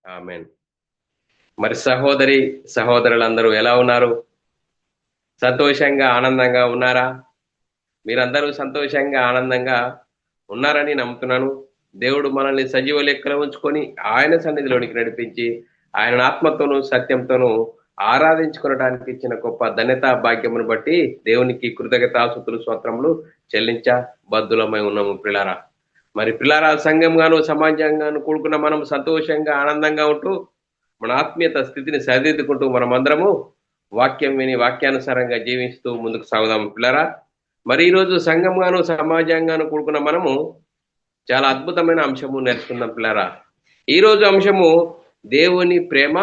ఆమేన్. మరి సహోదరి, సహోదరులందరూ ఎలా ఉన్నారు? సంతోషంగా, ఆనందంగా ఉన్నారా? మీరందరూ సంతోషంగా, ఆనందంగా ఉన్నారని నమ్ముతున్నాను. దేవుడు మనల్ని సజీవ లెక్కలో ఉంచుకొని, ఆయన సన్నిధిలోనికి నడిపించి, ఆయన ఆత్మతోనూ, సత్యంతోనూ ఆరాధించుకొనడానికి ఇచ్చిన గొప్ప ధన్యత, భాగ్యమును బట్టి దేవునికి కృతజ్ఞతాస్తుతులు, స్తోత్రములు చెల్లించ బద్దులమై ఉన్నాము ప్రియులారా. మరి ప్రియులారా, సంఘంగాను, సమాజంగాను కూడుకున్న మనం సంతోషంగా, ఆనందంగా ఉంటూ మన ఆత్మీయత స్థితిని సరిదిద్దుకుంటూ మనమందరము వాక్యం విని వాక్యానుసారంగా జీవిస్తూ ముందుకు సాగుదాం పిల్లరా. మరి ఈరోజు సంఘంగాను సమాజంగాను కూడుకున్న మనము చాలా అద్భుతమైన అంశము నేర్చుకుందాం పిల్లరా. ఈరోజు అంశము దేవుని ప్రేమ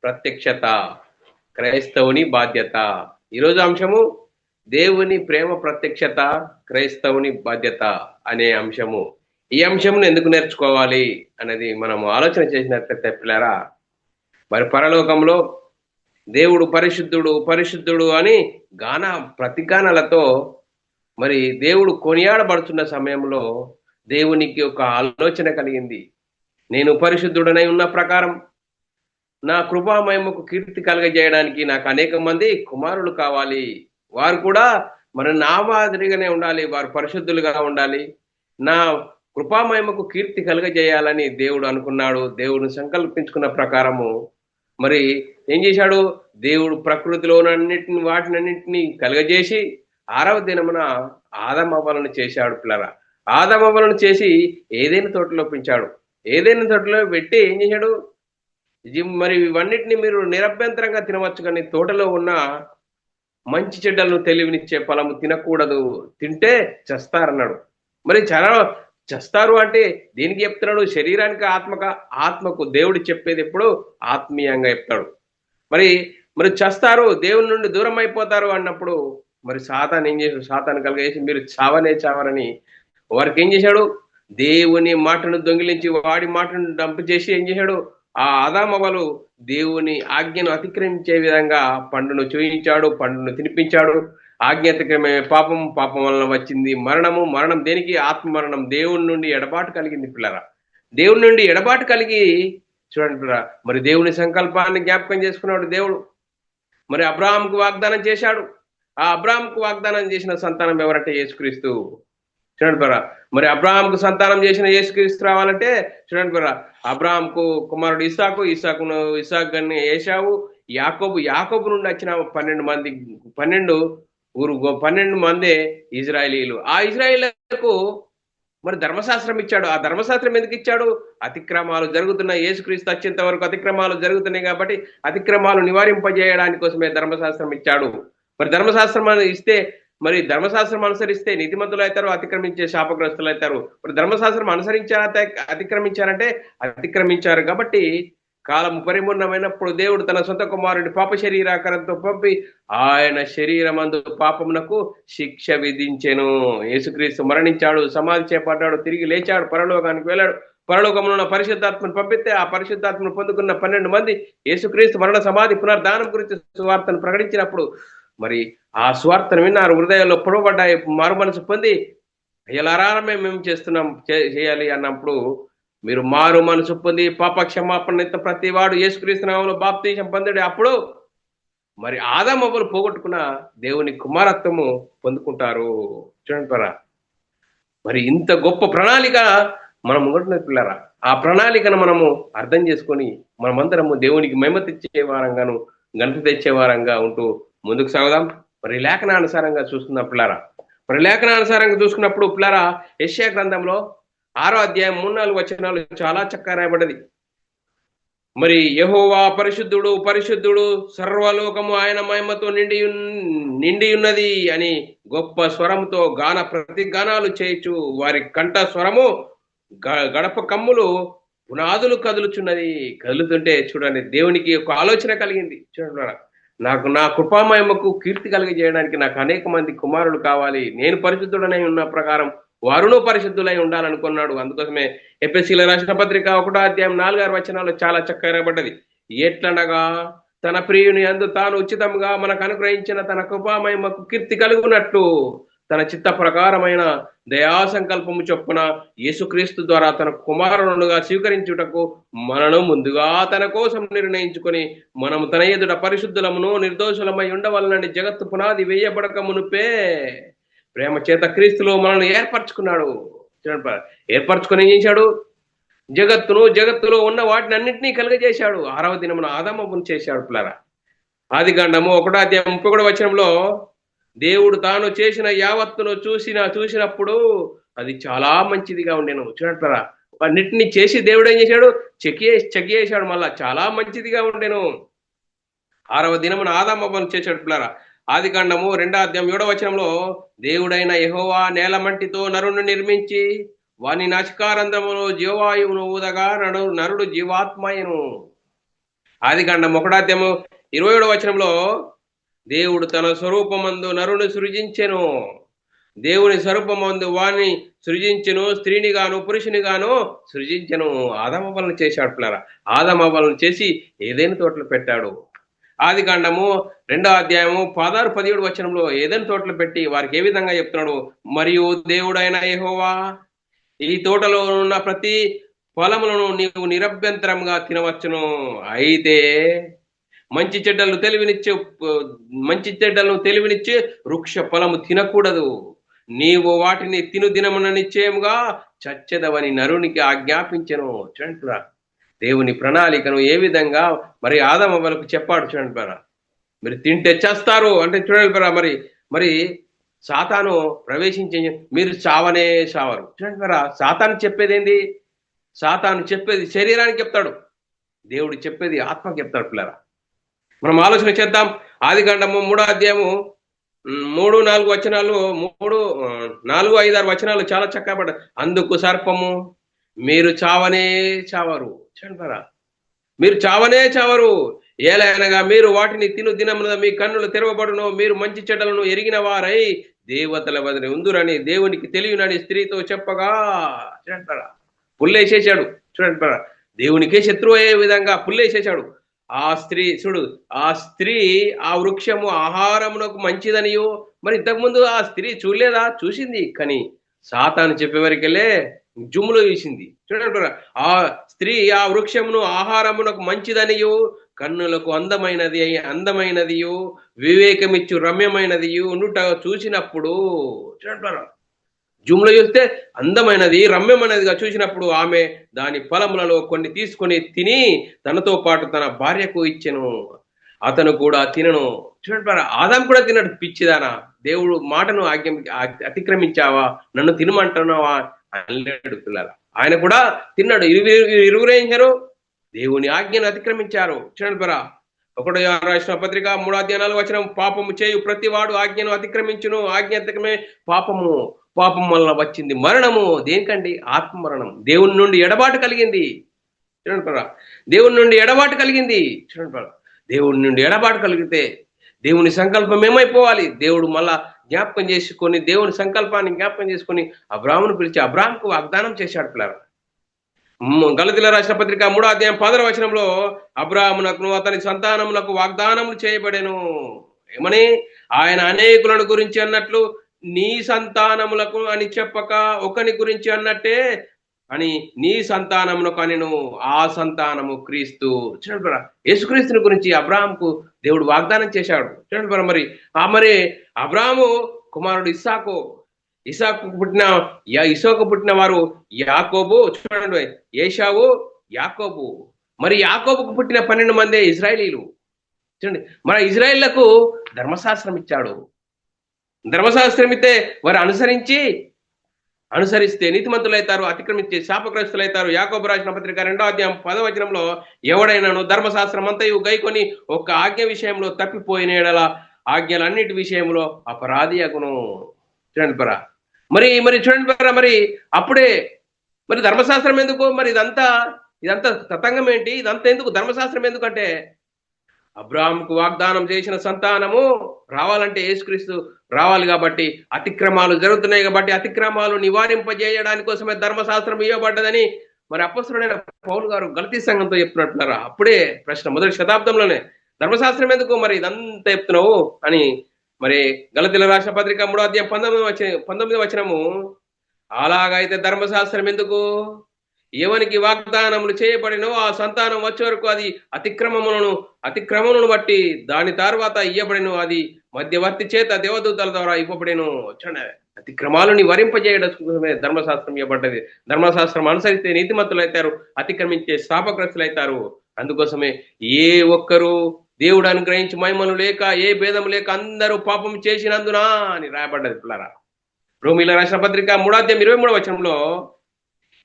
ప్రత్యక్షత, క్రైస్తవుని బాధ్యత. ఈరోజు అంశము దేవుని ప్రేమ ప్రత్యక్షత, క్రైస్తవుని బాధ్యత అనే అంశము. ఈ అంశమును ఎందుకు నేర్చుకోవాలి అనేది మనము ఆలోచన చేసినట్లయితే పిల్లరా, మరి పరలోకంలో దేవుడు పరిశుద్ధుడు పరిశుద్ధుడు అని గాన ప్రతిగానాలతో మరి దేవుడు కొనియాడబడుతున్న సమయంలో దేవునికి ఒక ఆలోచన కలిగింది. నేను పరిశుద్ధుడనై ఉన్న ప్రకారం నా కృపామయముకు కీర్తి కలగజేయడానికి నాకు అనేక మంది కుమారులు కావాలి. వారు కూడా మరి నా మాదిరిగానే ఉండాలి, వారు పరిశుద్ధులుగా ఉండాలి, నా కృపామయముకు కీర్తి కలగజేయాలని దేవుడు అనుకున్నాడు. దేవుడు సంకల్పించుకున్న ప్రకారము మరి ఏం చేశాడు? దేవుడు ప్రకృతిలోనన్నిటిని వాటినన్నింటినీ కలుగజేసి 6వ దినమున ఆదమవ్వలను చేశాడు పిల్లరా. ఆదమవ్వలను చేసి ఏదైనా తోటలో పెంచాడు. ఏదైనా తోటలో పెట్టి ఏం చేశాడు? మరి ఇవన్నిటిని మీరు నిరభ్యంతరంగా తినవచ్చు, కానీ తోటలో ఉన్న మంచి చెడ్డలను తెలివినిచ్చే ఫలము తినకూడదు, తింటే చస్తారన్నాడు. మరి చాలా చస్తారు అంటే దేనికి చెప్తున్నాడు? శరీరానికి, ఆత్మకు దేవుడు చెప్పేది ఎప్పుడు ఆత్మీయంగా చెప్తాడు. మరి మరి చస్తారు, దేవుని నుండి దూరం అయిపోతారు అన్నప్పుడు మరి సాతాను ఏం చేశాడు? సాతాను కలిగేసి మీరు చావరని వారికి ఏం చేశాడు? దేవుని మాటను దొంగిలించి వాడి మాటను డంపు చేసి ఏం చేశాడు? ఆ ఆదామవలు దేవుని ఆజ్ఞను అతిక్రమించే విధంగా పండును చూయించాడు, పండును తినిపించాడు. ఆజ్ఞ అతిక్రమే పాపం, పాపం వలన వచ్చింది మరణము. మరణం దేనికి? ఆత్మ మరణం. దేవుని నుండి ఎడబాటు కలిగింది పిల్లరా. దేవుని నుండి ఎడబాటు కలిగి చూడండి పిల్లరా, మరి దేవుని సంకల్పాన్ని జ్ఞాపకం చేసుకున్నాడు దేవుడు. మరి అబ్రాహాంకు వాగ్దానం చేశాడు. ఆ అబ్రాహాంకు వాగ్దానం చేసిన సంతానం ఎవరంటే యేసుక్రీస్తు. చూడండి బరా, మరి అబ్రాహాంకు సంతానం చేసిన యేసుక్రీస్తు రావాలంటే చూడండి బరా, అబ్రాహాంకు కుమారుడు ఇస్సాకు, ఇస్సాకు ఏశావు, యాకోబు నుండి వచ్చిన 12 మంది, 12 మందే ఇజ్రాయేలీలు. ఆ ఇజ్రాయేలీలకు మరి ధర్మశాస్త్రం ఇచ్చాడు. ఆ ధర్మశాస్త్రం ఎందుకు ఇచ్చాడు? అతిక్రమాలు జరుగుతున్న యేసుక్రీస్తు వచ్చేంత వరకు అతిక్రమాలు జరుగుతున్నాయి కాబట్టి అతిక్రమాలు నివారింపజేయడానికి కోసమే ధర్మశాస్త్రం ఇచ్చాడు. మరి ధర్మశాస్త్రం ఇస్తే, మరి ధర్మశాస్త్రం అనుసరిస్తే నీతిమంతులు అవుతారు, అతిక్రమించే శాపగ్రస్తులు అవుతారు. మరి ధర్మశాస్త్రం అనుసరించారా, అతిక్రమించారంటే అతిక్రమించారు. కాబట్టి కాలం పరిపూర్ణమైనప్పుడు దేవుడు తన సొంత కుమారుడి పాప శరీరాకారంతో పంపి ఆయన శరీరమందు పాపమునకు శిక్ష విధించెను. యేసుక్రీస్తు మరణించాడు, సమాధి చేపట్టాడు, తిరిగి లేచాడు, పరలోకానికి వెళ్ళాడు. పరలోకంలో ఉన్న పరిశుద్ధాత్మను పంపిస్తే ఆ పరిశుద్ధాత్మను పొందుకున్న 12 మంది యేసుక్రీస్తు మరణ, సమాధి, పునర్ధానం గురించి సువార్తను ప్రకటించినప్పుడు మరి ఆ సువార్తను విన్నారు, హృదయాల్లో పొడవబడ్డాయి, మారు మనసు పొంది ఎలారామే మేము చేయాలి అన్నప్పుడు మీరు మారు మనసు పొంది పాప క్షమాపణ ప్రతి వాడు యేసుక్రీస్తు నామములో బాప్తీసం పొందడు. అప్పుడు మరి ఆదామవ్వలు పోగొట్టుకున్న దేవుని కుమారత్వము పొందుకుంటారు. చూడండి, మరి ఇంత గొప్ప ప్రణాళిక మనం ముంగట్టున్నది పిల్లరా. ఆ ప్రణాళికను మనము అర్థం చేసుకొని మనమందరము దేవునికి మహిమ తెచ్చే వారంగాను, ఘనత తెచ్చే వారంగా ఉంటూ ముందుకు సాగుదాం. మరి లేఖనానుసారంగా చూస్తున్నాం పిల్లరా. మరి లేఖనానుసారంగా చూసుకున్నప్పుడు పిల్లరా, యెషయా గ్రంథంలో 6వ అధ్యాయం 3-4 వచనాలు చాలా చక్కగా రాయబడ్డది. మరి యెహోవా పరిశుద్ధుడు పరిశుద్ధుడు, సర్వలోకము ఆయన మహిమతో నిండి ఉన్నది అని గొప్ప స్వరంతో ప్రతిగానాలు చేయొచ్చు. వారి కంఠ స్వరము గడప కమ్ములు పునాదులు కదులుచున్నది. కదులుతుంటే చూడండి, దేవునికి ఒక ఆలోచన కలిగింది. చూడండి, నాకు నా కృపామయముకు కీర్తి కలిగజేయడానికి నాకు అనేక మంది కుమారులు కావాలి. నేను పరిశుద్ధుడనై ఉన్న ప్రకారం వారును పరిశుద్ధులై ఉండాలనుకున్నాడు. అందుకోసమే ఎఫెసీయులకు రాసిన పత్రిక 1వ అధ్యాయం 4-6 వచనాలు చాలా చక్కగా రాయబడ్డది. ఎట్లనగా తన ప్రియుని యందు తాను ఉచితంగా మనకు అనుగ్రహించిన తన కృపామయముకు కీర్తి కలుగునట్లు తన చిత్త ప్రకారమైన దయా సంకల్పము చొప్పున యేసుక్రీస్తు ద్వారా తన కుమారునుగా స్వీకరించుటకు మనను ముందుగా తన కోసం నిర్ణయించుకొని మనము తన ఎదుట పరిశుద్ధులమును నిర్దోషులమై ఉండవలనని జగత్తు పునాది వేయబడక మునుపే ప్రేమ చేత క్రీస్తులో మనల్ని ఏర్పరచుకున్నాడు. ఏర్పరచుకొని ఏం చేశాడు? జగత్తులో ఉన్న వాటిని అన్నింటినీ కలుగజేశాడు. 6వ దినమున ఆదామవ్వను చేశాడు. పిల్లరా, ఆదికాండము 1:31 దేవుడు తాను చేసిన యావత్తును చూసినప్పుడు అది చాలా మంచిదిగా ఉండేను. చూడంటారా, అన్నిటినీ చేసి దేవుడు ఏం చేశాడు? చెక్ చేశాడు. మళ్ళా చాలా మంచిదిగా ఉండేను. 6వ దినమున ఆదామవ్వను చేశాడు. పిల్లరా, ఆదికాండము 2:7 దేవుడైన యెహోవా నేల మంటితో నరుని నిర్మించి వాని నాసికారంధ్రములో జీవాయువును ఊదగా నరుడు జీవాత్మయను. ఆదికాండం 1:27 దేవుడు తన స్వరూపమందు నరుని సృజించెను. దేవుని స్వరూపమందు వాణ్ణి సృజించెను, స్త్రీని గాను పురుషుని గాను సృజించెను. ఆదామవ్వలను చేశాడు. పిల్లరా, ఆదామవ్వలను చేసి ఏదైనా తోటలు పెట్టాడు. ఆదికాండము 2:16-17 ఏదైనా తోటలు పెట్టి వారికి ఏ విధంగా చెప్తున్నాడు? మరియు దేవుడైన యెహోవా ఈ తోటలో ఉన్న ప్రతి ఫలములను నీవు నిరభ్యంతరంగా తినవచ్చును. అయితే మంచి చెడ్డలను తెలివినిచ్చే వృక్ష ఫలము తినకూడదు. నీవు వాటిని తిను దినమున నిశ్చయముగా చచ్చెదవని నరునికి ఆజ్ఞాపించెను. చూడండి, దేవుని ప్రణాళికను ఏ విధంగా మరి ఆదామవ్వలకు చెప్పాడు. చూడండి, మీరు తింటే చేస్తారు అంటే చూడండి. మరి సాతాను ప్రవేశించే మీరు చావనే చావరు. చూడండి, సాతాను చెప్పేది ఏంది? సాతాను చెప్పేది శరీరానికి చెప్తాడు, దేవుడు చెప్పేది ఆత్మకి చెప్తాడు. పిల్లరా, మనం ఆలోచన చేద్దాం. ఆదికాండము 3:4 చాలా చక్కగా పడ్డాయి. అందుకు సర్పము, మీరు చావనే చావరు. చూడండి, మీరు చావనే చావరు. ఏలైనగా మీరు వాటిని తిను దినమున మీ కన్నులు తెరవబడును, మీరు మంచి చెడ్డలను ఎరిగిన వారై దేవతల వదిలి ఉందురని దేవునికి తెలియనని స్త్రీతో చెప్పగా. చూడండి, పుల్లేసేసాడు. చూడండి, దేవునికే శత్రువు అయ్యే విధంగా పుల్లేసేసాడు. ఆ స్త్రీ ఆ వృక్షము ఆహారమునకు మంచిదనియో, మరి ఇంతకుముందు ఆ స్త్రీ చూడలేదా? చూసింది, కానీ సాతాను చెప్పేవరకెళ్ళే జుమ్ములో వేసింది. చూడండి, ఆ స్త్రీ ఆ వృక్షమును ఆహారమునకు మంచిదనియో, కన్నులకు అందమైనదియో, వివేకమిచ్చు రమ్యమైనదియో ఉండుట చూసినప్పుడు. చూడండి, జూమ్లో చూస్తే అందమైనది రమ్యమైనదిగా చూసినప్పుడు ఆమె దాని ఫలములలో కొన్ని తీసుకొని తిని తనతో పాటు తన భార్యకు ఇచ్చెను. అతను కూడా తినను. చూడండి, ఆదాం కూడా తిన్నాడు. పిచ్చిదానా, దేవుడు మాటను అతిక్రమించావా, నన్ను తినమంటున్నావా అన్నాడు. పిల్లల, ఆయన కూడా తిన్నాడు. ఇరువురు ఏం చేశారు? దేవుని ఆజ్ఞను అతిక్రమించారు. చూడండి, 1 యోహాను రాసిన పత్రిక 3:4 పాపము చేయు ప్రతి వాడు ఆజ్ఞను అతిక్రమించును, ఆజ్ఞ అతిక్రమే పాపం వలన వచ్చింది మరణము. దేనికండి? ఆత్మమరణం. దేవుని నుండి ఎడబాటు కలిగింది. చూడండి, దేవుని నుండి ఎడబాటు కలిగింది. చూడండి, దేవుని నుండి ఎడబాటు కలిగితే దేవుని సంకల్పం ఏమైపోవాలి? దేవుడు మళ్ళా జ్ఞాపకం చేసుకొని, దేవుని సంకల్పాన్ని జ్ఞాపకం చేసుకొని అబ్రాహామును పిలిచి అబ్రాహాముకు వాగ్దానం చేశాడు. పిల్లలు, గలతీయుల రాసిన పత్రిక 3:10 అబ్రాహామునకు అతని సంతానములకు వాగ్దానములు చేయబడెను. ఏమని? ఆయన అనేకులను గురించి అన్నట్లు నీ సంతానములకు అని చెప్పక ఒకని గురించి అన్నట్టే అని నీ సంతానమునకు అనెను. ఆ సంతానము క్రీస్తు. చూడండి, యేసుక్రీస్తుని గురించి అబ్రాహాముకు దేవుడు వాగ్దానం చేశాడు. చూడండి, మరి అబ్రాహాము కుమారుడు ఇసాకు పుట్టిన వారు యాకోబు. చూడండి, ఏశావు, యాకోబు. మరి యాకోబుకు పుట్టిన 12 మందే ఇజ్రాయేలీలు. చూడండి, మన ఇజ్రాయేళ్లకు ధర్మశాస్త్రం ఇచ్చాడు. ధర్మశాస్త్రం ఇస్తే వారు అనుసరిస్తే నీతిమంతులైతారు, అతిక్రమించి శాపగ్రస్తులైతారు. యాకోబు రాసిన పత్రిక 2:10 ఎవడైనాను ధర్మశాస్త్రం అంతయు గైకొని ఒక్క ఆజ్ఞ విషయంలో తప్పిపోయిన ఎడల ఆజ్ఞలన్నిటి విషయంలో అపరాధి అగును. చూడండి, మరి చూడండి, మరి అప్పుడే మరి ధర్మశాస్త్రం ఎందుకు? మరి ఇదంతా తతంగం ఏంటి? ఇదంతా ఎందుకు? ధర్మశాస్త్రం ఎందుకంటే అబ్రాహాముకు వాగ్దానం చేసిన సంతానము రావాలంటే యేసుక్రీస్తు రావాలి కాబట్టి, అతిక్రమాలు జరుగుతున్నాయి కాబట్టి అతిక్రమాలు నివారింపజేయడానికి కోసమే ధర్మశాస్త్రం ఇవ్వబడ్డదని మరి అపొస్తలుడైన పౌలు గారు గలతీ సంఘంతో చెప్తున్నట్టున్నారా? అప్పుడే ప్రశ్న, మొదటి శతాబ్దంలోనే ధర్మశాస్త్రం ఎందుకు మరి ఇదంతా చెప్తున్నావు అని మరి గలతీయులకు రాసిన పత్రిక 3వ అధ్యాయం 19వ వచనము, అలాగైతే ధర్మశాస్త్రం ఎందుకు? ఎవనికి వాగ్దానములు చేయబడినో ఆ సంతానం వచ్చే వరకు అది అతిక్రమములను బట్టి దాని తర్వాత ఇయ్యబడిను, అది మధ్యవర్తి చేత దేవదూతల ద్వారా ఇవ్వబడిను. చూడండి, అతిక్రమాలు నివారింపజేయడం ధర్మశాస్త్రం ఇవ్వబడ్డది. ధర్మశాస్త్రం అనుసరిస్తే నీతిమంతులు అవుతారు, అతిక్రమించే శాపగ్రస్తులు అవుతారు. అందుకోసమే ఏ ఒక్కరు దేవుడు అనుగ్రహించి మహిమలు లేక, ఏ భేదం లేక అందరూ పాపం చేసినందున అని రాయబడ్డది పిల్లరా. రోమీయులకు రాసిన పత్రిక 3వ అధ్యాయం 23వ వచనంలో,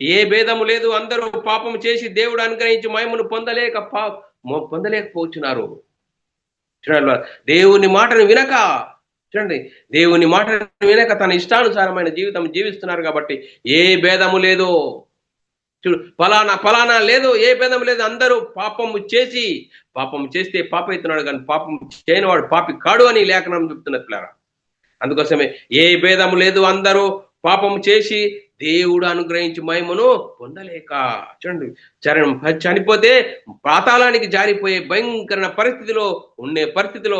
ఏ భేదము లేదు, అందరూ పాపం చేసి దేవుడు అనుగ్రహించి మహిమను పొందలేకపోతున్నారు. చూడండి, దేవుని మాటను వినక, చూడండి, దేవుని మాటను వినక తన ఇష్టానుసారమైన జీవితం జీవిస్తున్నారు. కాబట్టి ఏ భేదము లేదు, చూడు, ఫలానా లేదు, ఏ భేదం లేదు. అందరూ పాపము చేస్తే పాప అవుతున్నాడు, కానీ పాపం చేయనివాడు పాపి కాడు అని లేఖనం చెప్తున్నది పిల్లరా. అందుకోసమే ఏ భేదము లేదు, అందరూ పాపం చేసి దేవుడు అనుగ్రహించి మహిమను పొందలేక, చూడండి, చనిపోతే పాతాళానికి జారిపోయే భయంకర పరిస్థితిలో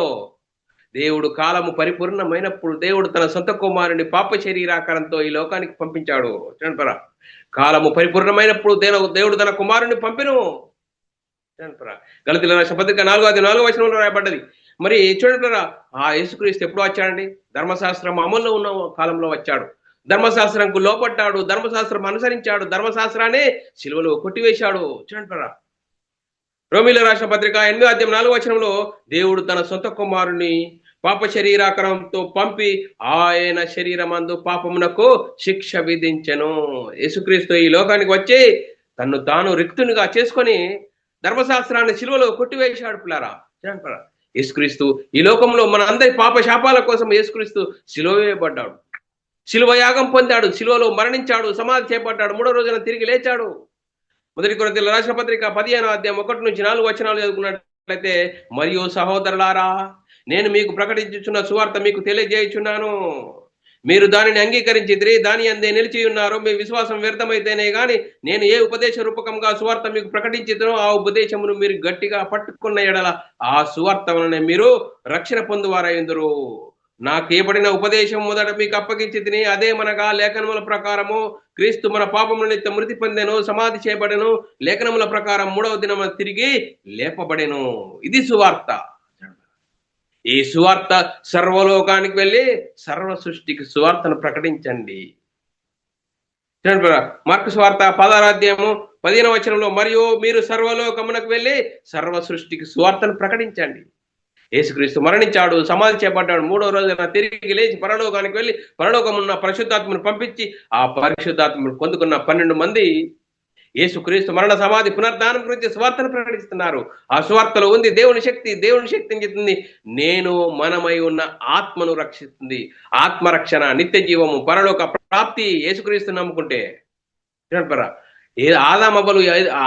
దేవుడు కాలము పరిపూర్ణమైనప్పుడు దేవుడు తన సొంత కుమారుని పాప శరీరాకారంతో ఈ లోకానికి పంపించాడు. చూడండి, కాలము పరిపూర్ణమైనప్పుడు దేవుడు తన కుమారుని పంపిను. గలతీయులకు రాసిన పత్రిక 4వ వచనంలో రాయబడ్డది. మరి చూడండి, ఆ యేసుక్రీస్తు ఎప్పుడు వచ్చాడండి? ధర్మశాస్త్రం అమల్లో ఉన్న కాలంలో వచ్చాడు. ధర్మశాస్త్రంకు లోపడ్డాడు, ధర్మశాస్త్రం అనుసరించాడు, ధర్మశాస్త్రాన్ని సిలువలో కొట్టివేశాడు. చూడండి, రోమీయులకు రాసిన పత్రిక 8వ అధ్యాయం 4వ వచనంలో, దేవుడు తన సొంత కుమారుని పాప శరీరాకారంతో పంపి ఆయన శరీరమందు పాపమునకు శిక్ష విధించెను. యేసుక్రీస్తు ఈ లోకానికి వచ్చి తన్ను తాను రిక్తునిగా చేసుకొని ధర్మశాస్త్రాన్ని సిలువలో కొట్టివేశాడు పిల్లారా. యేసుక్రీస్తు ఈ లోకంలో మన అందరి పాప శాపాల కోసం యేసుక్రీస్తు సిలువ వేయబడ్డాడు, సిలువ యాగం పొందాడు, సిలువలో మరణించాడు, సమాధి చేపట్టాడు, 3వ రోజున తిరిగి లేచాడు. 1 కొరింథీయులకు రాసిన పత్రిక 15వ అధ్యాయం 1-4 వచనాలు చదువుకున్నట్లయితే, మరియు సహోదరులారా, నేను మీకు ప్రకటించుచున్న సువార్త మీకు తెలియజేయుచున్నాను, మీరు దానిని అంగీకరించిదిరి, దాని అందే నిలిచి ఉన్నారు. మీ విశ్వాసం వ్యర్థమైతేనే గాని నేను ఏ ఉపదేశ రూపకంగా సువార్త మీకు ప్రకటించిదో ఆ ఉపదేశమును మీరు గట్టిగా పట్టుకున్న ఎడల ఆ సువార్త వలన మీరు రక్షణ పొందువారైందురు. నాకు ఏబడిన ఉపదేశం మొదట మీకు అప్పగించి తిని, అదేమనగా లేఖనముల ప్రకారము క్రీస్తు మన పాపముల నిమిత్తం మృతి పొందెను, సమాధి చేయబడెను, లేఖనముల ప్రకారం 3వ దినమున తిరిగి లేపబడెను. ఇది సువార్త. ఈ సువార్త సర్వలోకానికి వెళ్ళి సర్వ సృష్టికి సువార్తను ప్రకటించండి. మార్కు సువార్త 16వ అధ్యాయము 15వ వచనంలో, మరియు మీరు సర్వలోకమునకు వెళ్ళి సర్వ సృష్టికి సువార్తను ప్రకటించండి. యేసుక్రీస్తు మరణించాడు, సమాధి చేపట్టాడు, 3వ రోజున తిరిగి లేచి పరలోకానికి వెళ్ళి పరలోకమున్న పరిశుద్ధాత్మను పంపించి ఆ పరిశుద్ధాత్మను పొందుకున్న 12 మంది యేసుక్రీస్తు మరణ సమాధి పునరుద్ధానం గురించి సువార్తను ప్రకటిస్తున్నారు. ఆ సువార్తలో ఉంది దేవుని శక్తిని చెప్తుంది. నేను మనమై ఉన్న ఆత్మను రక్షిస్తుంది. ఆత్మరక్షణ, నిత్య జీవము, పరలోక ప్రాప్తి యేసుక్రీస్తు నమ్ముకుంటే.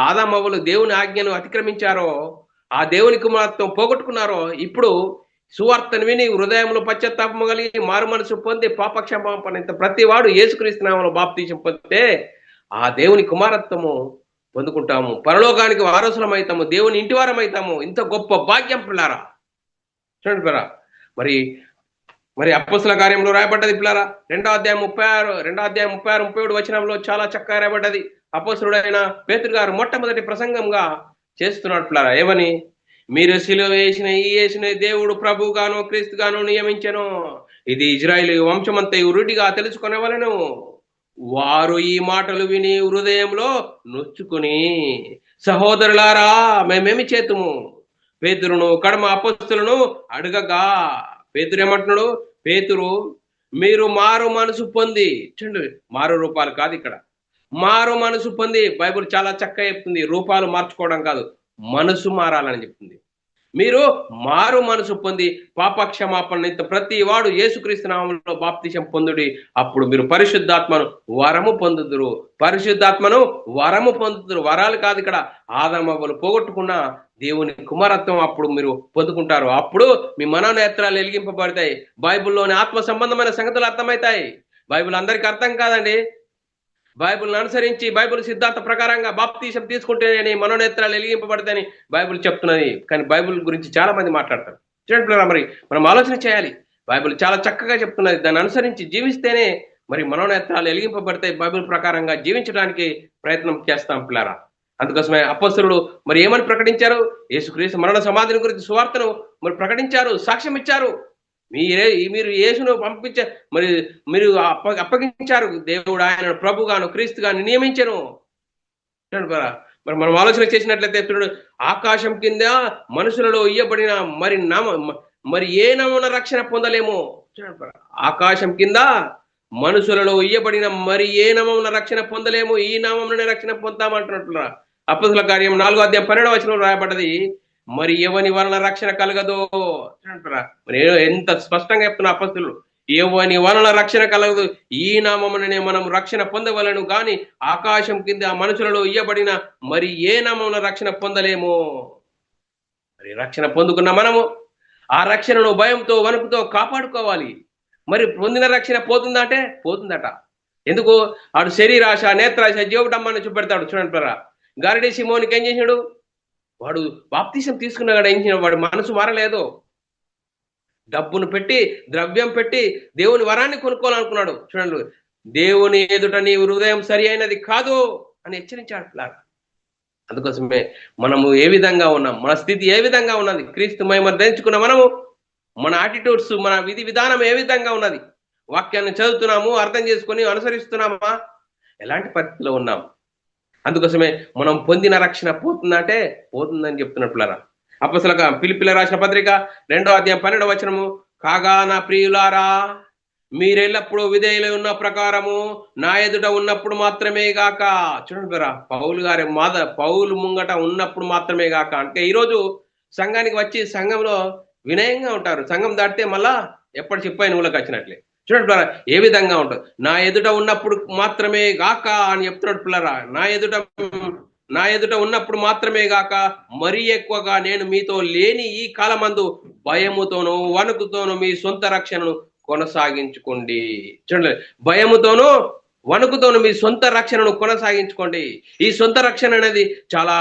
ఆదామవ్వలు దేవుని ఆజ్ఞను అతిక్రమించారో, ఆ దేవుని కుమారత్వం పోగొట్టుకున్నారో, ఇప్పుడు సువార్తను విని హృదయంలో పశ్చాత్తాపము కలిగి మారు మనసు పొంది పాపక్షమాపణ ప్రతి వాడు యేసుక్రీస్తు నామములో బాప్తిసం పొందితే ఆ దేవుని కుమారత్వము పొందుకుంటాము, పరలోకానికి వారసులం అవుతాము, దేవుని ఇంటి వారం అవుతాము. ఇంత గొప్ప భాగ్యం పిల్లారా. చూడండి పిల్లరా, మరి అప్పొస్తలుల కార్యంలో రాయబడ్డది పిల్లారా. 2వ అధ్యాయం 36-37 వచనంలో చాలా చక్కగా రాయబడ్డది. అప్పొస్తలుడైన పేతురు గారు మొట్టమొదటి ప్రసంగంగా చేస్తున్నాడు పిల్లారా. ఏమని? మీరు సిలువ వేసిన ఈ యేసుని దేవుడు ప్రభువుగాను క్రీస్తుగాను నియమించెను. ఇది ఇజ్రాయేలు వంశమంతయు రూఢిగా తెలుసుకొనవలెను. వారు ఈ మాటలు విని హృదయంలో నొచ్చుకుని, సహోదరులారా మేమేమి చేతుము? పేతురును కడమ అపొస్తలులను అడగగా, పేతురు ఏమంటున్నాడు? పేతురు, మీరు మారు మనసు పొంది, చూడండి, మారు రూపాలు కాదు ఇక్కడ, మారు మనసు పొంది. బైబుల్ చాలా చక్కగా చెప్తుంది, రూపాలు మార్చుకోవడం కాదు, మనసు మారాలని చెప్తుంది. మీరు మారు మనసు పొంది పాపక్షమాపణ నిమిత్తం ప్రతి వాడు యేసుక్రీస్తు నామములో బాప్తిసం పొందుడి. అప్పుడు మీరు పరిశుద్ధాత్మను వరము పొందుదురు. వరాలు కాదు ఇక్కడ, ఆదామవ్వలు పోగొట్టుకున్న దేవుని కుమారత్వం అప్పుడు మీరు పొందుకుంటారు. అప్పుడు మీ మనోనేత్రాలు వెలిగింపబడతాయి. బైబిల్లోని ఆత్మ సంబంధమైన సంగతులు అర్థమవుతాయి. బైబిల్ అందరికీ అర్థం కాదండి. బైబిల్ని అనుసరించి బైబిల్ సిద్ధాంత ప్రకారంగా బాప్తీసం తీసుకుంటేనే మనోనేత్రాలు వెలిగింపబడతాయని బైబిల్ చెప్తున్నది. కానీ బైబిల్ గురించి చాలా మంది మాట్లాడతారు. చూడండి, మరి మనం ఆలోచన చేయాలి. బైబిల్ చాలా చక్కగా చెప్తున్నది. దాన్ని అనుసరించి జీవిస్తేనే మరి మనోనేత్రాలు వెలిగింపబడతాయి. బైబిల్ ప్రకారంగా జీవించడానికి ప్రయత్నం చేస్తాం పిల్లారా. అందుకోసమే అపోస్తలుడు మరి ఏమని ప్రకటించారు? యేసుక్రీస్తు మరణ సమాధిని గురించి సువార్తను మరి ప్రకటించారు, సాక్ష్యం ఇచ్చారు. మీరు యేసును పంపించ మరి మీరు అప్పగించారు. దేవుడు ఆయన ప్రభుగాను క్రీస్తుగాను నియమించను. మరి మనం ఆలోచన చేసినట్లయితే ఆకాశం కింద మనుషులలో ఇయ్యబడిన మరి ఏ నామమున రక్షణ పొందలేమో. ఆకాశం కింద మనుషులలో ఇయ్యబడిన మరి ఏ నామమున రక్షణ పొందలేము, ఈ నామమునే రక్షణ పొందామంటున్నట్లురా. అపోస్తలుల కార్యం 4:12 రాయబడ్డది. మరి ఎవని వలన రక్షణ కలగదో అంటారా. మరి ఎంత స్పష్టంగా చెప్తున్నా అపోస్తలులు, ఎవని వలన రక్షణ కలగదు, ఈ నామముననే మనం రక్షణ పొందవలను కానీ ఆకాశం కింద మనుషులలో ఇయ్యబడిన మరి ఏ నామమున రక్షణ పొందలేము. మరి రక్షణ పొందుకున్న మనము ఆ రక్షణను భయంతో వణుకుతో కాపాడుకోవాలి. మరి పొందిన రక్షణ పోతుందంటే పోతుందట. ఎందుకు? ఆడు శరీరాశ నేత్రాశ జీవడమ్మని చూపెడతాడు. చూడండి పిల్లరా, గారిడి సిమోనికి ఏం చేసినాడు? వాడు బాప్తిసం తీసుకున్నాడు. ఏం చేసిన వాడు మనసు మారలేదు. డబ్బును పెట్టి ద్రవ్యం పెట్టి దేవుని వరాన్ని కొనుక్కోవాలనుకున్నాడు. చూడండి, దేవుని ఎదుట నీ హృదయం సరి అయినది కాదు అని హెచ్చరించాడు పిల్లరా. అందుకోసమే మనము ఏ విధంగా ఉన్నాం, మన స్థితి ఏ విధంగా ఉన్నది, క్రీస్తు మహిమ ధరించుకున్న మనము మన యాటిట్యూడ్స్, మన విధి విధానం ఏ విధంగా ఉన్నది, వాక్యాన్ని చదువుతున్నాము, అర్థం చేసుకొని అనుసరిస్తున్నామా, ఎలాంటి పరిస్థితిలో ఉన్నాం. అందుకోసమే మనం పొందిన రక్షణ పోతుందంటే పోతుందని చెప్తున్నట్లురా. అపోస్తలుల ఫిలిప్పీయులకు రాసిన పత్రిక 2:12 కాగా నా ప్రియులారా, మీరెల్లప్పుడూ విధేయులై ఉన్న ప్రకారము నా ఎదుట ఉన్నప్పుడు మాత్రమే గాక. చూడండి బరా, పౌలు ముంగట ఉన్నప్పుడు మాత్రమే గాక అంటే ఈరోజు సంఘానికి వచ్చి సంఘంలో వినయంగా ఉంటారు. సంఘం దాటితే మళ్ళా ఎప్పటి చెప్పాయి నువ్వులకు వచ్చినట్లే. చూడండి పిల్లరా, ఏ విధంగా ఉంటుంది. నా ఎదుట ఉన్నప్పుడు మాత్రమే గాక అని చెప్తున్నాడు పిల్లరా. నా ఎదుట ఉన్నప్పుడు మాత్రమే గాక మరీ ఎక్కువగా నేను మీతో లేని ఈ కాలమందు భయముతోనూ వణుకుతోనూ మీ సొంత రక్షణను కొనసాగించుకోండి. చూడండి, భయముతోనూ వణుకుతోనూ మీ సొంత రక్షణను కొనసాగించుకోండి. ఈ సొంత రక్షణ అనేది చాలా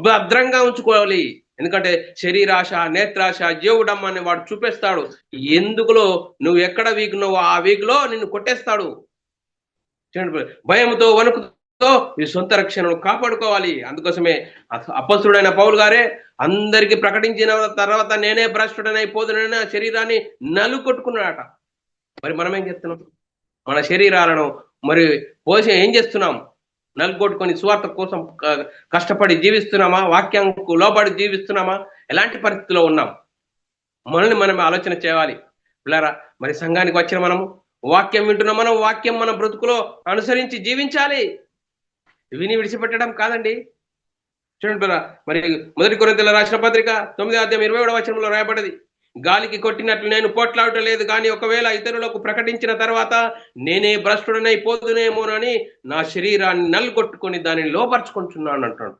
భద్రంగా ఉంచుకోవాలి. ఎందుకంటే శరీరాశ నేత్రాశ జీవుడమ్మని వాడు చూపిస్తాడు. ఎందుకులో నువ్వు ఎక్కడ వీక్ నువ్వు ఆ వీక్ లో నిన్ను కొట్టేస్తాడు. భయముతో వణుకుతో ఈ సొంత రక్షణను కాపాడుకోవాలి. అందుకోసమే అపొస్తలుడైన పౌలు గారే అందరికి ప్రకటించిన తర్వాత నేనే భ్రష్టుడనైపోదునైనా శరీరాన్ని నలు కొట్టుకున్నాడట. మరి మనం ఏం చేస్తున్నాం? మన శరీరాలను మరి పోసి ఏం చేస్తున్నాం? నలుగొట్టుకొని సువార్త కోసం కష్టపడి జీవిస్తున్నామా? వాక్యంకు లోబడి జీవిస్తున్నామా? ఎలాంటి పరిస్థితిలో ఉన్నాం? మనల్ని మనం ఆలోచన చేయాలి పిల్లరా. మరి సంఘానికి వచ్చిన మనము వాక్యం వింటున్నాం. మనం వాక్యం మన బ్రతుకులో అనుసరించి జీవించాలి. విని విడిచిపెట్టడం కాదండి. చూడండి పిల్లరా, మరి 1 కొరింథీయులకు రాసిన పత్రిక 9:27 రాయబడ్డది. గాలికి కొట్టినట్లు నేను పోట్లాడటం లేదు, కానీ ఒకవేళ ఇతరులకు ప్రకటించిన తర్వాత నేనే భ్రష్టుడనైపోదునేమోనని నా శరీరాన్ని నల్గొట్టుకొని దానిని లోపరుచుకుంటున్నాను అంటున్నాడు.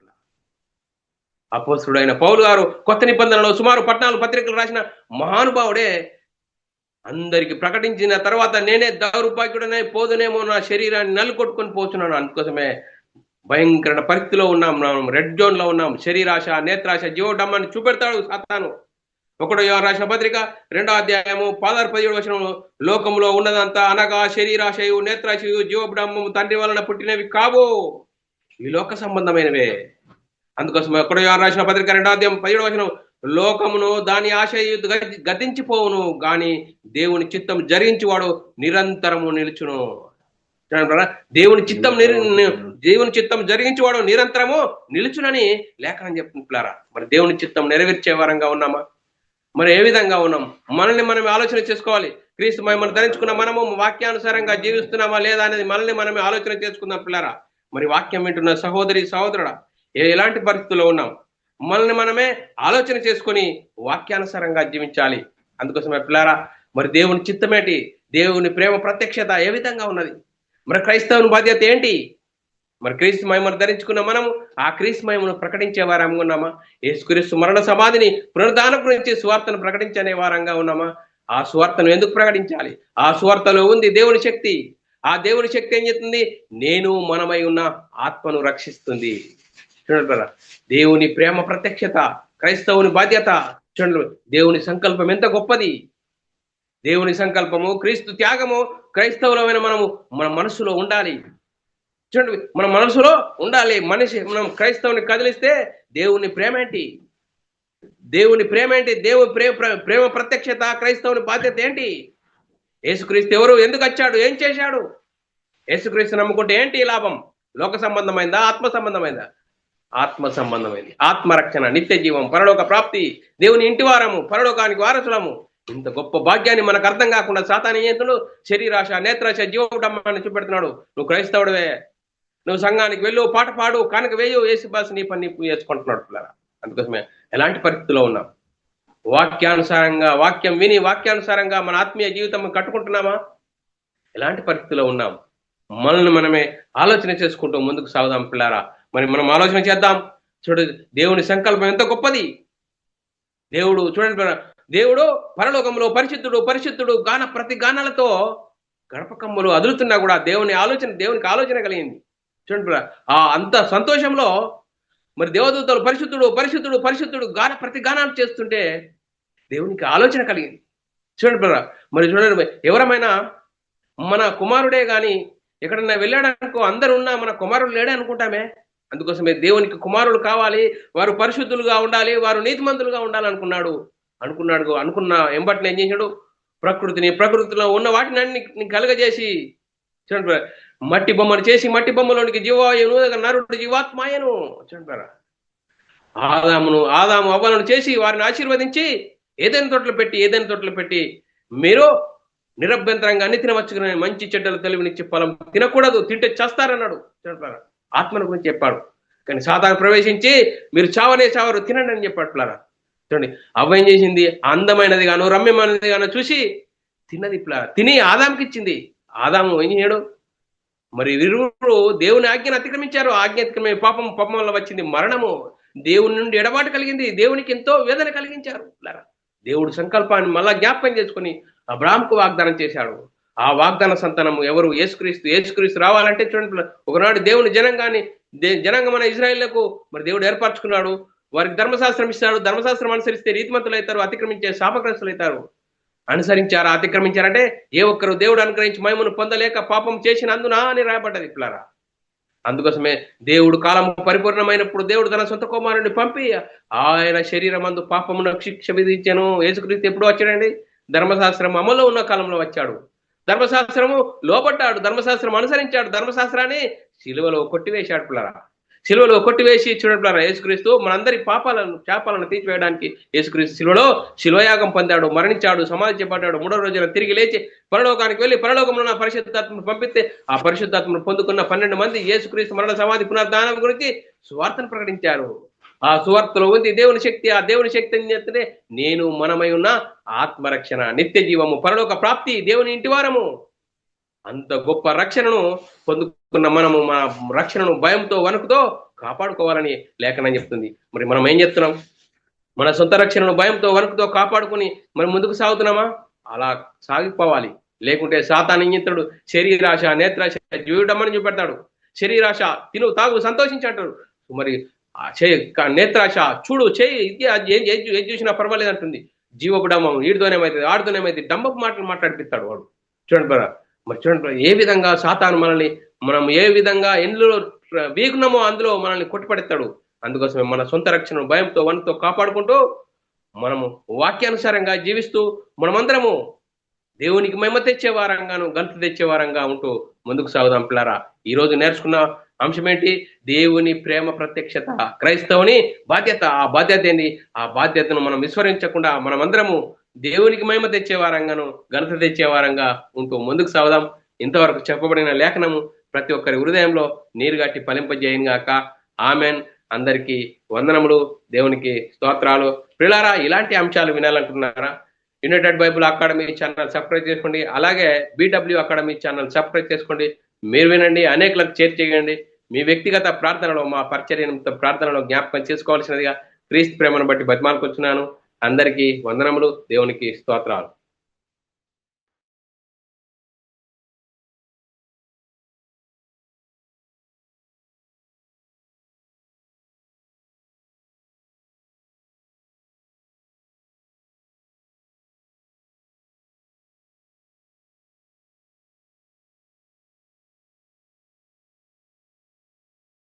అపోస్తలుడైన పౌలు గారు కొత్త నిబంధనలో సుమారు 14 పత్రికలు రాసిన మహానుభావుడే. అందరికి ప్రకటించిన తర్వాత నేనే దౌర్భాగ్యుడనైపోదునేమో, నా శరీరాన్ని నల్గొట్టుకొని పోతున్నాను. అందుకోసమే భయంకర పరిస్థితిలో ఉన్నాం, మనం రెడ్ జోన్ లో ఉన్నాం. శరీరాశ నేత్రాశ జీవడమ్మని చూపెడతాడు సాతాను. 1 యోహాను రాసిన పత్రిక 2:16-17 లోకంలో ఉన్నదంతా అనగా శరీరాశయు నేత్రాశయు జీవడమ్మము తండ్రి వలన పుట్టినవి కావు, ఈ లోక సంబంధమైనవే. అందుకోసం 1 యోహాను రాసిన పత్రిక 2:17 లోకమును దాని ఆశయు గతించిపోవును, గాని దేవుని చిత్తం జరిగించువాడు నిరంతరము నిలుచును. దేవుని చిత్తం జరిగించేవాడు నిరంతరము నిలుచునని లేఖనం చెప్తున్నారా. మరి దేవుని చిత్తం నెరవేర్చే వారంగా ఉన్నామా? మరి ఏ విధంగా ఉన్నాం? మనల్ని మనం ఆలోచన చేసుకోవాలి. క్రీస్తు మహిమను ధరించుకున్న మనము వాక్యానుసారంగా జీవిస్తున్నామా లేదా అనేది మనల్ని మనమే ఆలోచన చేసుకుందాం పిల్లరా. మరి వాక్యం వింటున్న సహోదరి సహోదరుడా, ఎలాంటి పరిస్థితుల్లో ఉన్నాం? మనల్ని మనమే ఆలోచన చేసుకొని వాక్యానుసారంగా జీవించాలి. అందుకోసమే పిల్లరా, మరి దేవుని చిత్తమేంటి, దేవుని ప్రేమ ప్రత్యక్షత ఏ విధంగా ఉన్నది? మరి క్రైస్తవుని బాధ్యత ఏంటి? మరి క్రీస్తు మహిమను ధరించుకున్న మనము ఆ క్రీస్తు మహిమను ప్రకటించే వారంగా ఉన్నామా? యేసుక్రీస్తు మరణ సమాధిని పునరుద్ధానం గురించి సువార్తను ప్రకటించే వారంగా ఉన్నామా? ఆ సువార్తను ఎందుకు ప్రకటించాలి? ఆ సువార్తలో ఉంది దేవుని శక్తి. ఆ దేవుని శక్తి ఏం చెప్తుంది? నేను మనమై ఉన్న ఆత్మను రక్షిస్తుంది. చూడండి, దేవుని ప్రేమ ప్రత్యక్షత క్రైస్తవుని బాధ్యత. చూడండి, దేవుని సంకల్పం ఎంత గొప్పది. దేవుని సంకల్పము, క్రీస్తు త్యాగము క్రైస్తవులమైన మన మనసులో ఉండాలి. చూడండి, మన మనసులో ఉండాలి. మనం క్రైస్తవుని కదిలిస్తే దేవుని ప్రేమ ఏంటి? దేవుని ప్రేమ ఏంటి? దేవుని ప్రేమ ప్రత్యక్షత, క్రైస్తవుని బాధ్యత ఏంటి? యేసుక్రీస్తు ఎవరు? ఎందుకు వచ్చాడు? ఏం చేశాడు? యేసుక్రీస్తు నమ్ముకుంటే ఏంటి లాభం? లోక సంబంధమైందా? ఆత్మ సంబంధమైందా? ఆత్మ సంబంధమైంది. ఆత్మరక్షణ, నిత్య జీవం, పరలోక ప్రాప్తి, దేవుని ఇంటి వారము, పరలోకానికి వారసులము. ఇంత గొప్ప భాగ్యాన్ని మనకు అర్థం కాకుండా సాతాను ఏం చేస్తున్నాడు? శరీరాశ, నేత్రాశ, జీవడమ్మని చూపెడుతున్నాడు. నువ్వు క్రైస్తవుడివే, నువ్వు సంఘానికి వెళ్ళు, పాట పాడు, కానుక వేయు, ఏసు బాస్ నీ పని చేసుకుంటున్నాడు పిల్లరా. అందుకోసమే ఎలాంటి పరిస్థితిలో ఉన్నాం? వాక్యానుసారంగా, వాక్యం విని వాక్యానుసారంగా మన ఆత్మీయ జీవితం కట్టుకుంటున్నామా? ఎలాంటి పరిస్థితిలో ఉన్నాం? మనల్ని మనమే ఆలోచన చేసుకుంటూ ముందుకు సాగుదాం పిల్లారా. మరి మనం ఆలోచన చేద్దాం. చూడు, దేవుని సంకల్పం ఎంత గొప్పది. దేవుడు చూడండి, దేవుడు పరలోకంలో పరిశుద్ధుడు పరిశుద్ధుడు ప్రతి గానాలతో గడపకమ్మలు అదులుతున్నా కూడా దేవునికి ఆలోచన కలిగింది. చూడండి, అంత సంతోషంలో మరి దేవదూతలు పరిశుద్ధుడు పరిశుద్ధుడు పరిశుద్ధుడు ప్రతి గానాలు చేస్తుంటే దేవునికి ఆలోచన కలిగింది. చూడండి మరి చూడండి, ఎవరమైనా మన కుమారుడే గాని ఎక్కడన్నా వెళ్ళాడనుకో, అందరున్నా మన కుమారుడు లేడే అనుకుంటామే. అందుకోసమే దేవునికి కుమారులు కావాలి, వారు పరిశుద్ధులుగా ఉండాలి, వారు నీతిమంతులుగా అనుకున్న ఎంబటిని ఏం చేశాడు? ప్రకృతిలో ఉన్న వాటిని అన్ని కలుగజేసి, చూడండి, మట్టి బొమ్మను చేసి మట్టి బొమ్మలోనికి జీవాయును నరుడు జీవాత్మాయను. చూడండి, ఆదాము అవ్వలను చేసి వారిని ఆశీర్వదించి ఏదైనా తోటలు పెట్టి మీరు నిరభ్యంతరంగా అన్ని తినవచ్చుకుని మంచి చెడ్డలు తెలివినిచ్చి ఫలం తినకూడదు, తింటే చేస్తారన్నాడు. చూడండి, ఆత్మను గురించి చెప్పాడు. కానీ సాతాను ప్రవేశించి మీరు చావరు, తినండి అని చెప్పాడు పిల్లరా. చూడండి, అవ్వ ఏం చేసింది? అందమైనది గాను రమ్యమైనది గాను చూసి తిన్నది పిల్లరా. తిని ఆదాముకి ఇచ్చింది. ఆదాము ఏం చేయడు? మరి ఇరువురు దేవుని ఆజ్ఞను అతిక్రమించారు. ఆజ్ఞ అతిక్రమే పాపం వల్ల వచ్చింది మరణము. దేవుని నుండి ఎడబాటు కలిగింది. దేవునికి ఎంతో వేదన కలిగించారు పిల్లరా. దేవుడు సంకల్పాన్ని మళ్ళా జ్ఞాపకం చేసుకుని అబ్రాహాముకు వాగ్దానం చేశాడు. ఆ వాగ్దాన సంతానము ఎవరు? యేసుక్రీస్తు రావాలంటే చూడండి, ఒకనాడు దేవుని జనాంగమైన ఇజ్రాయేళ్లకు మరి దేవుడు ఏర్పరచుకున్నాడు. వారికి ధర్మశాస్త్రం ఇస్తాడు. ధర్మశాస్త్రం అనుసరిస్తే నీతిమంతులు అవుతారు, అతిక్రమించే శాపగ్రస్తులు అవుతారు. అతిక్రమించారంటే ఏ ఒక్కరు దేవుడు అనుగ్రహించి మహిమను పొందలేక పాపం చేసినందున అని రాయబడ్డది పిల్లరా. అందుకోసమే దేవుడు కాలం పరిపూర్ణమైనప్పుడు దేవుడు తన సొంత కుమారుని పంపి ఆయన శరీరమందు పాపమునకు శిక్ష విధించాను. యేసుక్రీస్తు ఎప్పుడు వచ్చాడండి? ధర్మశాస్త్రం అమల్లో ఉన్న కాలంలో వచ్చాడు. ధర్మశాస్త్రము లోబడ్డాడు, ధర్మశాస్త్రం అనుసరించాడు, ధర్మశాస్త్రాన్ని శిలువలో కొట్టివేశాడు పిల్లరా. శిలువలో కొట్టివేసి చూడండి పిల్లరా, యేసుక్రీస్తు మనందరి శాపాలను తీర్చివేయడానికి యేసుక్రీస్తు శిలువయాగం పొందాడు, మరణించాడు, సమాధి చేపట్టాడు. 3వ రోజున తిరిగి లేచి పరలోకానికి వెళ్ళి పరలోకంలో ఉన్న పరిశుద్ధాత్మను పంపిస్తే ఆ పరిశుద్ధాత్మను పొందుకున్న 12 మంది యేసుక్రీస్తు మరణ సమాధి పునరుద్ధానం గురించి సువార్తను ప్రకటించారు. ఆ సువార్తలో ఉంది దేవుని శక్తి. ఆ దేవుని శక్తి అని చెప్తే నేను మనమై ఉన్న ఆత్మరక్షణ, నిత్య జీవము, పరలోక ప్రాప్తి, దేవుని ఇంటివారము. అంత గొప్ప రక్షణను పొందుకున్న మనము మన రక్షణను భయంతో వణుకుతో కాపాడుకోవాలని లేఖనం చెప్తుంది. మరి మనం ఏం చెప్తున్నాం? మన సొంత రక్షణను భయంతో వణుకుతో కాపాడుకుని మనం ముందుకు సాగుతున్నామా? అలా సాగిపోవాలి. లేకుంటే సాతాను ఇంద్రుడు శరీరాశ, నేత్రాశ, జీవుడమ్మని చూపెడతాడు. శరీరాశ తిను తాగు సంతోషించంటాడు. మరి నేత్రాశ చూడు చేయి ఏది చూసినా పర్వాలేదు అంటుంది. జీవపుడమ్మం వీడితోనేమైతుంది, ఆడితోనేమైతే డంబపు మాటలు మాట్లాడిపిస్తాడు వాడు. చూడండి మరి చూడండి, ఏ విధంగా సాతాను మనం ఏ విధంగా ఎందులో వీకున్నామో అందులో మనల్ని కొట్టుపడతాడు. అందుకోసమే మన సొంత రక్షణను భయంతో వనతో కాపాడుకుంటూ మనము వాక్యానుసారంగా జీవిస్తూ మనమందరము దేవునికి మహిమ తెచ్చే వారంగాను గంత తెచ్చే వారంగా ఉంటూ ముందుకు సాగుదాం పిల్లరా. ఈ రోజు నేర్చుకున్న అంశం ఏంటి? దేవుని ప్రేమ ప్రత్యక్షత, క్రైస్తవుని బాధ్యత. ఆ బాధ్యత ఏంటి? ఆ బాధ్యతను మనం విస్మరించకుండా మనమందరము దేవునికి మహిమ తెచ్చే వారంగాను ఘనత తెచ్చే వారంగా ఉంటూ ముందుకు సాగుదాం. ఇంతవరకు చెప్పబడిన లేఖనము ప్రతి ఒక్కరి హృదయంలో నీరుగట్టి ఫలింపజేయనుగాక. ఆమెన్. అందరికీ వందనములు, దేవునికి స్తోత్రాలు. ప్రియులారా, ఇలాంటి అంశాలు వినాలనుకుంటున్నారా? United Bible Academy channel subscribe చేసుకోండి. అలాగే BW అకాడమీ ఛానల్ సబ్స్క్రైబ్ చేసుకోండి. మీరు వినండి, అనేకులకు షేర్ చేయండి. మీ వ్యక్తిగత ప్రార్థనలో, మా పరిచర్య ప్రార్థనలో జ్ఞాపకం చేసుకోవాల్సినదిగా క్రీస్తు ప్రేమను బట్టి బతిమాలుకొచ్చున్నాను. అందరికీ వందనములు, దేవునికి స్తోత్రాలు.